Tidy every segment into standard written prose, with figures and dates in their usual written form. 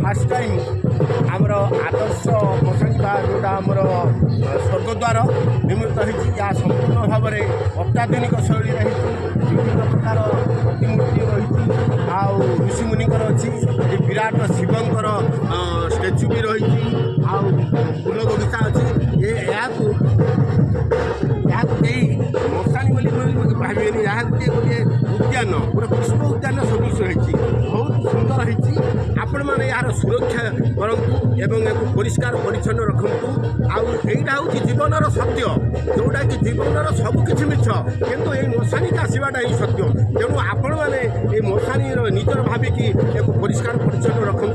Fast time आमर आदर्श मशाणी जोटा आमर स्वर्गद्वार निर्मित होती संपूर्ण भाव में अत्याधुनिक शैली विभिन्न प्रकार प्रतिमूर्ति रही ऋषिमुनिकर अच्छी विराट शिवंकर स्टेच्यू भी रही फूल बगीचा अच्छी मशाणी बोली भावे यह गोटे उद्यान पूरा पुष्प उद्यान सदृश रही बहुत सुंदर रही आपण मैंने यार सुरक्षा करूँ एवं परिष्कार परिच्छन्न रखु आईटा हूँ जीवन सत्य जोटा कि जीवन सबकि मिछ किंतु ये मशाणी आसवाटा ही सत्य तेणु आपण मैंने मशाणी निजर भाविकी परिष्कार परिच्छन्न रखु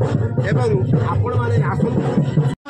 एवं आपण मैंने आसतु।